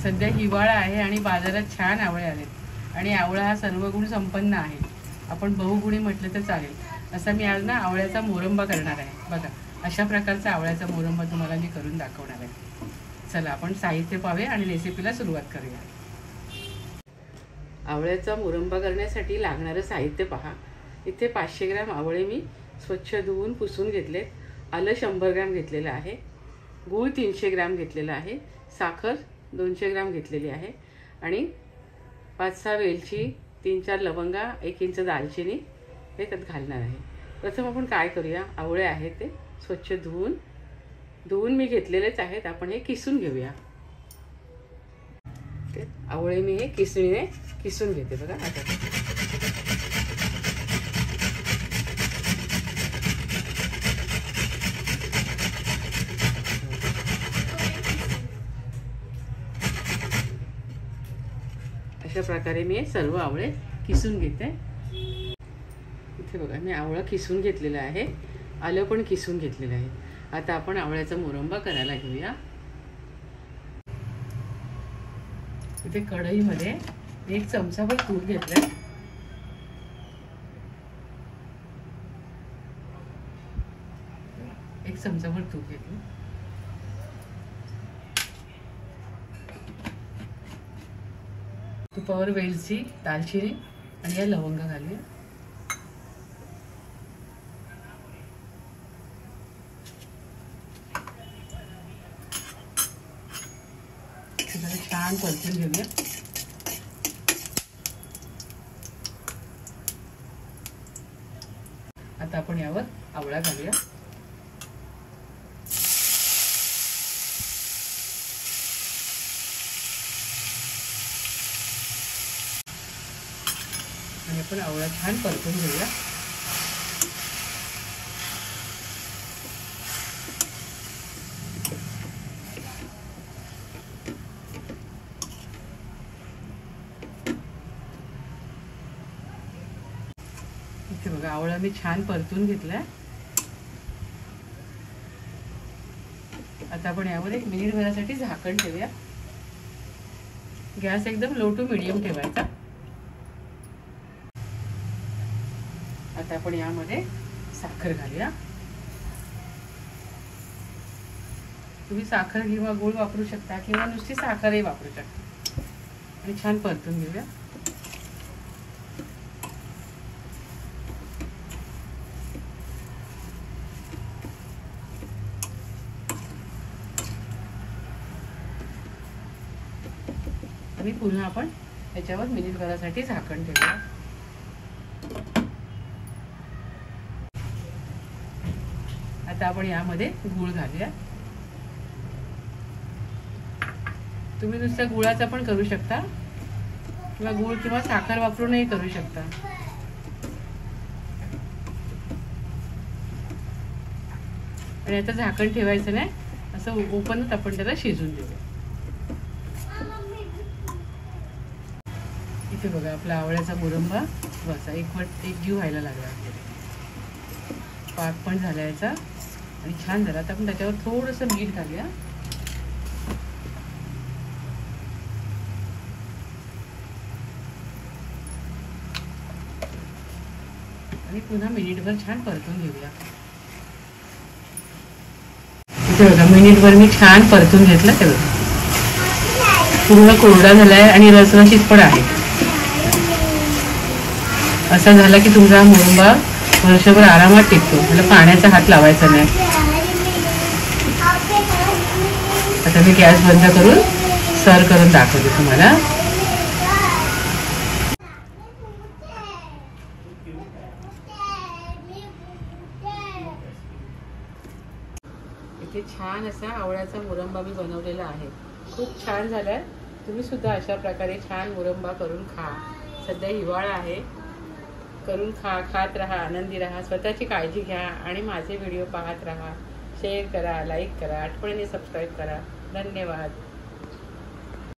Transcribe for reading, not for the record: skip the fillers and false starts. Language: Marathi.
सध्या हिवाळा आहे आणि बाजारात छान आवळे आलेत आणि आवळा हा सर्व गुण संपन्न आहे. आपण बहुगुणी म्हटलं तर चालेल. असा मी आज ना आवळ्याचा मोरंबा करणार आहे. बघा, अशा प्रकारचा आवळ्याचा मोरंबा तुम्हाला मी करून दाखवणार आहे. चला आपण साहित्य पाहूया आणि रेसिपीला सुरुवात करूया. आवळ्याचा मोरंबा करण्यासाठी लागणारं साहित्य पहा. इथे 500 ग्रॅम आवळे मी स्वच्छ धुवून पुसून घेतलेत. आलं 100 ग्रॅम घेतलेलं आहे. गूळ 300 ग्रॅम घेतलेला आहे. साखर 200 ग्रॅम घेतलेली आहे आणि 5-6 वेलची, 3-4 लवंगा, 1 इंच दालचिनी हे त्यात घालणार आहे. प्रथम आपण काय करूया, आवळे आहेत ते स्वच्छ धुवून मी घेतलेलेच आहेत. आपण हे किसून घेऊया. आवळे मी हे किसणीने किसून घेते. बघा आता अशा प्रकारे मी सर्व आवळे किसून घेते. इथे बघा मी आवळा किसून घेतलेला आहे. आलं पण किसून घेतलेलं आहे. आता आपण आवळ्याचा मोरंबा करायला घेऊया. इथे कढईमध्ये 1 चमचाभर तूप घेतलंय. एक चमचाभर तूप घेतलं. तुपावर वेलची, दालचिनी आणि या लवंगा घालूया. छान परतून घेऊया. आता आपण यावर आवळा घालूया. आणि आपण आवळा छान परतून घेऊया. इथे बघा आवळा मी छान परतून घेतलाय. आता आपण यावर 1 मिनिट भरासाठी झाकण ठेवूया. गॅस एकदम लो टू मीडियम ठेवायचा. आता आपण यामध्ये साखर घालूया. तुम्ही साखर किंवा गूळ वापरू शकता किंवा नुसती साखरही वापरू शकता. आणि छान परतून घेऊया. आणि पुन्हा आपण याच्यावर मिनिटभरासाठी झाकण ठेवूया. आता आपण यामध्ये गूळ घालूया. तुम्ही नुसत्या गुळाचा पण करू शकता किंवा गूळ किंवा साखर वापरूनही करू शकता. आणि आता झाकण ठेवायचं नाही, असं ओपनच आपण त्याला शिजून देऊया. इथे बघा आपला आवळ्याचा मोरंबा बसा एकजीव व्हायला लागला. पाक पण झाला याचा आणि छान झाला. आता आपण त्याच्यावर थोडंसं मीठ घालूया. आणि पुन्हा मिनिटभर छान परतून घेऊया. इथे बघा मिनिटभर मी छान परतून घेतलं. ते बघा पूर्ण कोरडा झालाय आणि रसरशीत पण आहे. असा झाला की तुमचा मोरंबा वर्षभर आरामात टिकतो. त्याला पाण्याचा हात लावायचा नाही. आता मी गॅस बंद करून सर्व करून दाखवते तुम्हाला. इथे छान असा आवळ्याचा मोरंबा मी बनवलेला आहे. खूप छान झालाय. तुम्ही सुद्धा अशा प्रकारे छान मोरंबा करून खा. सध्या हिवाळा आहे. करून खात राहा, आनंदी राहा, स्वतःची काळजी घ्या आणि माझे व्हिडिओ पाहत राहा. शेअर करा, लाईक करा, आठवणीने सबस्क्राईब करा. धन्यवाद.